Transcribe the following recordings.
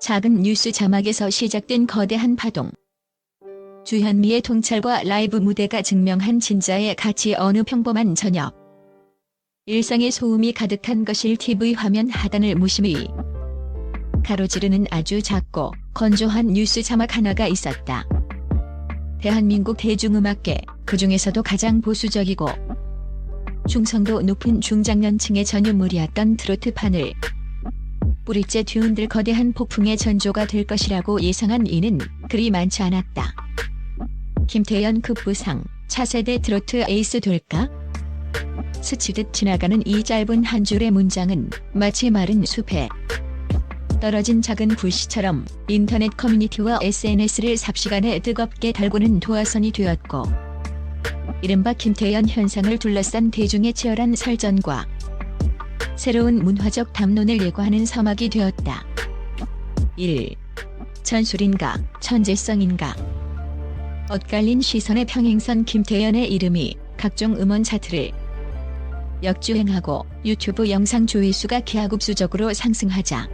작은 뉴스 자막에서 시작된 거대한 파동. 주현미의 통찰과 라이브 무대가 증명한 진짜의 가치 어느 평범한 저녁. 일상의 소음이 가득한 거실 TV 화면 하단을 무심히 가로지르는 아주 작고 건조한 뉴스 자막 하나가 있었다. 대한민국 대중음악계, 그중에서도 가장 보수적이고 충성도 높은 중장년층의 전유물이었던 트로트판을 뿌리째 뒤흔들 거대한 폭풍의 전조가 될 것이라고 예상한 이는 그리 많지 않았다. 김태연 급부상, 차세대 트로트 에이스 될까? 스치듯 지나가는 이 짧은 한 줄의 문장은 마치 마른 숲에 떨어진 작은 불씨처럼 인터넷 커뮤니티와 SNS를 삽시간에 뜨겁게 달구는 도화선이 되었고, 이른바 김태연 현상을 둘러싼 대중의 치열한 설전과 새로운 문화적 담론을 예고하는 서막이 되었다. 1. 전술인가, 천재성인가. 엇갈린 시선의 평행선 김태연의 이름이 각종 음원 차트를 역주행하고 유튜브 영상 조회수가 기하급수적으로 상승하자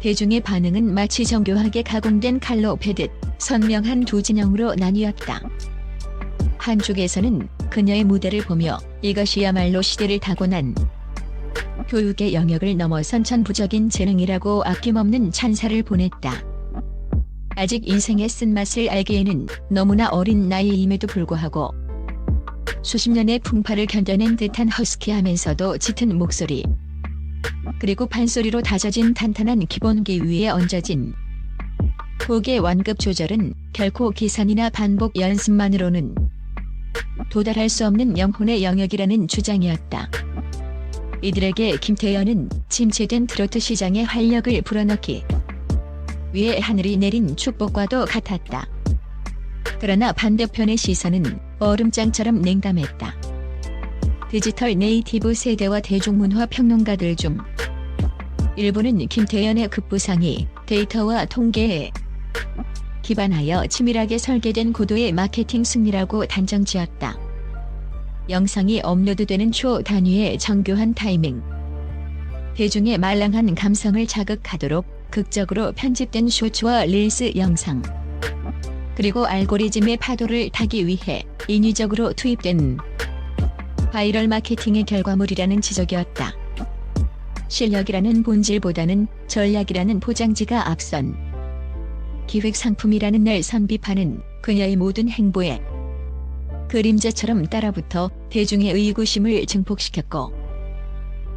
대중의 반응은 마치 정교하게 가공된 칼로 베듯 선명한 두 진영으로 나뉘었다. 한쪽에서는 그녀의 무대를 보며 이것이야말로 시대를 타고난 교육의 영역을 넘어선 천부적인 재능이라고 아낌없는 찬사를 보냈다. 아직 인생의 쓴맛을 알기에는 너무나 어린 나이임에도 불구하고 수십 년의 풍파를 견뎌낸 듯한 허스키하면서도 짙은 목소리, 그리고 판소리로 다져진 탄탄한 기본기 위에 얹어진 곡의 완급 조절은 결코 기산이나 반복 연습만으로는 도달할 수 없는 영혼의 영역이라는 주장이었다. 이들에게 김태연은 침체된 트로트 시장의 활력을 불어넣기 위해 하늘이 내린 축복과도 같았다. 그러나 반대편의 시선은 얼음장처럼 냉담했다. 디지털 네이티브 세대와 대중문화 평론가들 중 일부는 김태연의 급부상이 데이터와 통계에 기반하여 치밀하게 설계된 고도의 마케팅 승리라고 단정지었다. 영상이 업로드되는 초 단위의 정교한 타이밍, 대중의 말랑한 감성을 자극하도록 극적으로 편집된 쇼츠와 릴스 영상, 그리고 알고리즘의 파도를 타기 위해 인위적으로 투입된 바이럴 마케팅의 결과물이라는 지적이었다. 실력이라는 본질보다는 전략이라는 포장지가 앞선 기획 상품이라는 날 선비파는 그녀의 모든 행보에 그림자처럼 따라붙어 대중의 의구심을 증폭시켰고,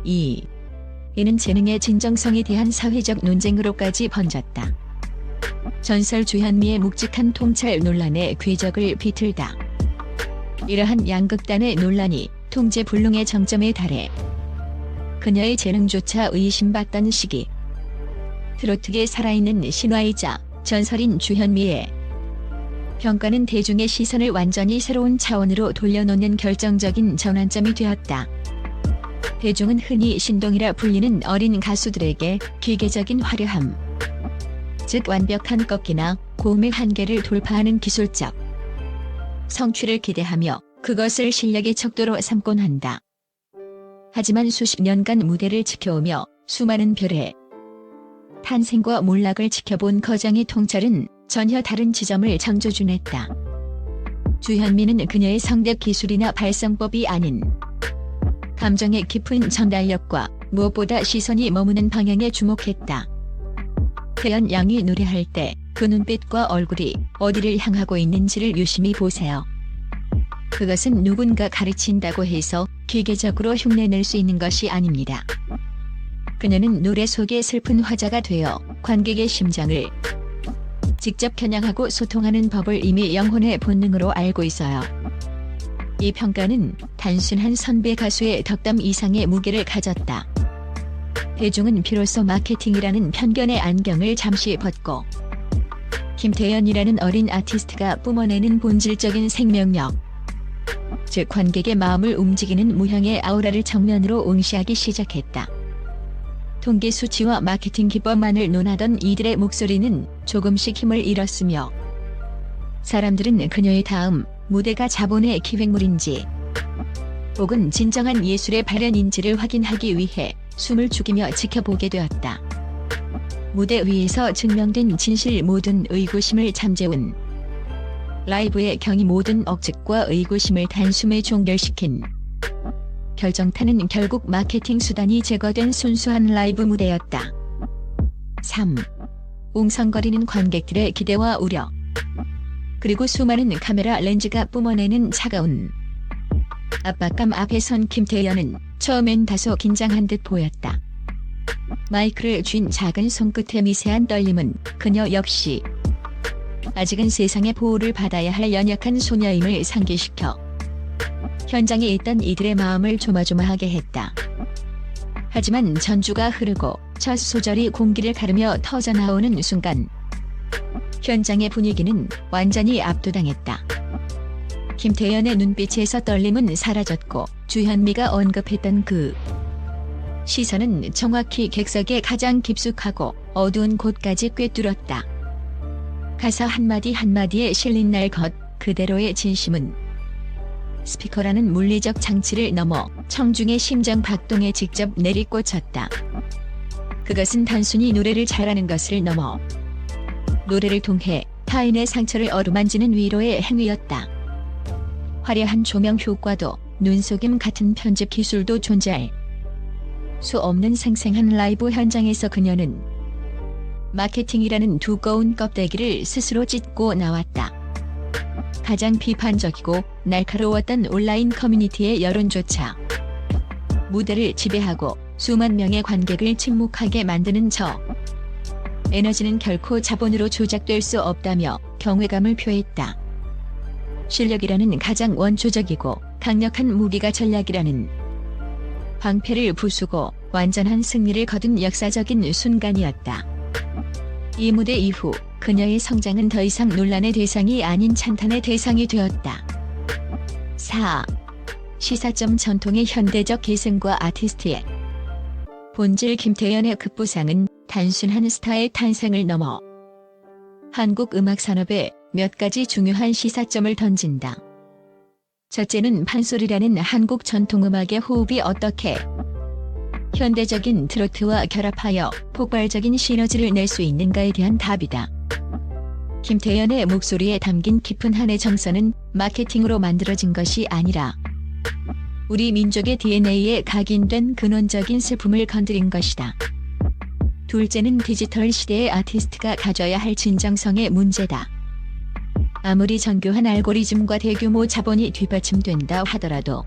이는 재능의 진정성에 대한 사회적 논쟁으로까지 번졌다. 전설 주현미의 묵직한 통찰 논란의 궤적을 비틀다. 이러한 양극단의 논란이 통제불능의 정점에 달해 그녀의 재능조차 의심받던 시기, 트로트계 살아있는 신화이자 전설인 주현미의 평가는 대중의 시선을 완전히 새로운 차원으로 돌려놓는 결정적인 전환점이 되었다. 대중은 흔히 신동이라 불리는 어린 가수들에게 기계적인 화려함, 즉 완벽한 꺾기나 고음의 한계를 돌파하는 기술적 성취를 기대하며 그것을 실력의 척도로 삼곤 한다. 하지만 수십 년간 무대를 지켜오며 수많은 별의 탄생과 몰락을 지켜본 거장의 통찰은 전혀 다른 지점을 창조해냈다. 주현미는 그녀의 성대 기술이나 발성법이 아닌 감정의 깊은 전달력과 무엇보다 시선이 머무는 방향에 주목했다. 태연 양이 노래할 때 그 눈빛과 얼굴이 어디를 향하고 있는지를 유심히 보세요. 그것은 누군가 가르친다고 해서 기계적으로 흉내낼 수 있는 것이 아닙니다. 그녀는 노래 속의 슬픈 화자가 되어 관객의 심장을 직접 겨냥하고 소통하는 법을 이미 영혼의 본능으로 알고 있어요. 이 평가는 단순한 선배 가수의 덕담 이상의 무게를 가졌다. 대중은 비로소 마케팅이라는 편견의 안경을 잠시 벗고 김태연이라는 어린 아티스트가 뿜어내는 본질적인 생명력, 즉 관객의 마음을 움직이는 무형의 아우라를 정면으로 응시하기 시작했다. 통계 수치와 마케팅 기법만을 논하던 이들의 목소리는 조금씩 힘을 잃었으며, 사람들은 그녀의 다음 무대가 자본의 기획물인지 혹은 진정한 예술의 발현인지를 확인하기 위해 숨을 죽이며 지켜보게 되었다. 무대 위에서 증명된 진실 모든 의구심을 잠재운 라이브의 경이 모든 억측과 의구심을 단숨에 종결시킨 결정타는 결국 마케팅 수단이 제거된 순수한 라이브 무대였다. 3. 웅성거리는 관객들의 기대와 우려 그리고 수많은 카메라 렌즈가 뿜어내는 차가운 압박감 앞에 선 김태연은 처음엔 다소 긴장한 듯 보였다. 마이크를 쥔 작은 손끝의 미세한 떨림은 그녀 역시 아직은 세상의 보호를 받아야 할 연약한 소녀임을 상기시켜 현장에 있던 이들의 마음을 조마조마하게 했다. 하지만 전주가 흐르고 첫 소절이 공기를 가르며 터져나오는 순간 현장의 분위기는 완전히 압도당했다. 김태연의 눈빛에서 떨림은 사라졌고 주현미가 언급했던 그 시선은 정확히 객석의 가장 깊숙하고 어두운 곳까지 꿰뚫었다. 가사 한마디 한마디에 실린 날 것 그대로의 진심은 스피커라는 물리적 장치를 넘어 청중의 심장 박동에 직접 내리꽂혔다. 그것은 단순히 노래를 잘하는 것을 넘어 노래를 통해 타인의 상처를 어루만지는 위로의 행위였다. 화려한 조명 효과도 눈속임 같은 편집 기술도 존재할 수 없는 생생한 라이브 현장에서 그녀는 마케팅이라는 두꺼운 껍데기를 스스로 찢고 나왔다. 가장 비판적이고 날카로웠던 온라인 커뮤니티의 여론조차 무대를 지배하고 수만 명의 관객을 침묵하게 만드는 저 에너지는 결코 자본으로 조작될 수 없다며 경외감을 표했다. 실력이라는 가장 원초적이고 강력한 무기가 전략이라는 방패를 부수고 완전한 승리를 거둔 역사적인 순간이었다. 이 무대 이후 그녀의 성장은 더 이상 논란의 대상이 아닌 찬탄의 대상이 되었다. 4. 시사점 전통의 현대적 계승과 아티스트의 본질 김태연의 급부상은 단순한 스타의 탄생을 넘어 한국 음악 산업에 몇 가지 중요한 시사점을 던진다. 첫째는 판소리라는 한국 전통음악의 호흡이 어떻게 현대적인 트로트와 결합하여 폭발적인 시너지를 낼 수 있는가에 대한 답이다. 김태연의 목소리에 담긴 깊은 한의 정서는 마케팅으로 만들어진 것이 아니라 우리 민족의 DNA에 각인된 근원적인 슬픔을 건드린 것이다. 둘째는 디지털 시대의 아티스트가 가져야 할 진정성의 문제다. 아무리 정교한 알고리즘과 대규모 자본이 뒷받침된다 하더라도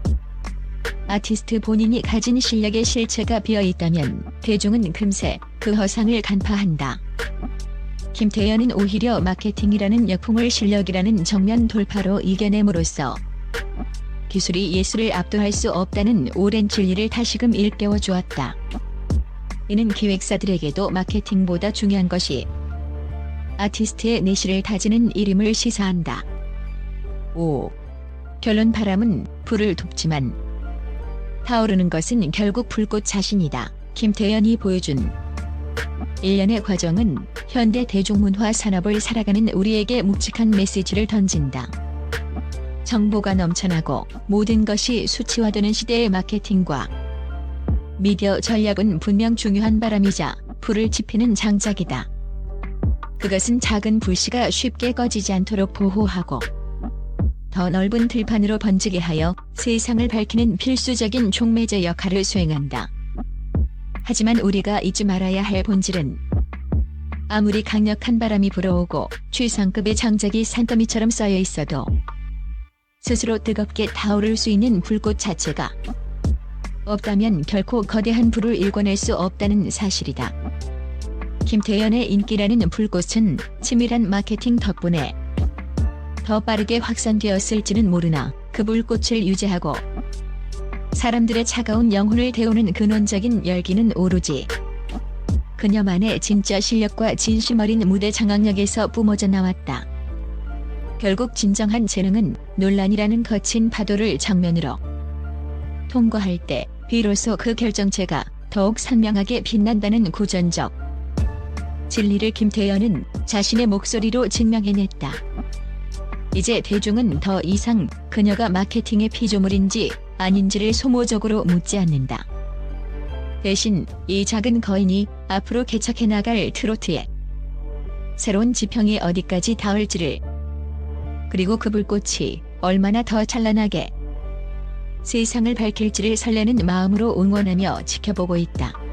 아티스트 본인이 가진 실력의 실체가 비어있다면 대중은 금세 그 허상을 간파한다. 김태연은 오히려 마케팅이라는 역풍을 실력이라는 정면 돌파로 이겨냄으로써 기술이 예술을 압도할 수 없다는 오랜 진리를 다시금 일깨워 주었다. 이는 기획사들에게도 마케팅보다 중요한 것이 아티스트의 내실을 다지는 일임을 시사한다. 5. 결론 바람은 불을 돋지만 타오르는 것은 결국 불꽃 자신이다. 김태연이 보여준 일련의 과정은 현대 대중문화 산업을 살아가는 우리에게 묵직한 메시지를 던진다. 정보가 넘쳐나고 모든 것이 수치화되는 시대의 마케팅과 미디어 전략은 분명 중요한 바람이자 불을 지피는 장작이다. 그것은 작은 불씨가 쉽게 꺼지지 않도록 보호하고 더 넓은 들판으로 번지게 하여 세상을 밝히는 필수적인 촉매제 역할을 수행한다. 하지만 우리가 잊지 말아야 할 본질은 아무리 강력한 바람이 불어오고 최상급의 장작이 산더미처럼 쌓여 있어도 스스로 뜨겁게 타오를 수 있는 불꽃 자체가 없다면 결코 거대한 불을 일궈낼 수 없다는 사실이다. 김태연의 인기라는 불꽃은 치밀한 마케팅 덕분에 더 빠르게 확산되었을지는 모르나 그 불꽃을 유지하고 사람들의 차가운 영혼을 데우는 근원적인 열기는 오로지 그녀만의 진짜 실력과 진심 어린 무대 장악력에서 뿜어져 나왔다. 결국 진정한 재능은 논란이라는 거친 파도를 정면으로 통과할 때 비로소 그 결정체가 더욱 선명하게 빛난다는 고전적 진리를 김태연은 자신의 목소리로 증명해냈다. 이제 대중은 더 이상 그녀가 마케팅의 피조물인지 아닌지를 소모적으로 묻지 않는다. 대신 이 작은 거인이 앞으로 개척해 나갈 트로트의 새로운 지평이 어디까지 닿을지를, 그리고 그 불꽃이 얼마나 더 찬란하게 세상을 밝힐지를 설레는 마음으로 응원하며 지켜보고 있다.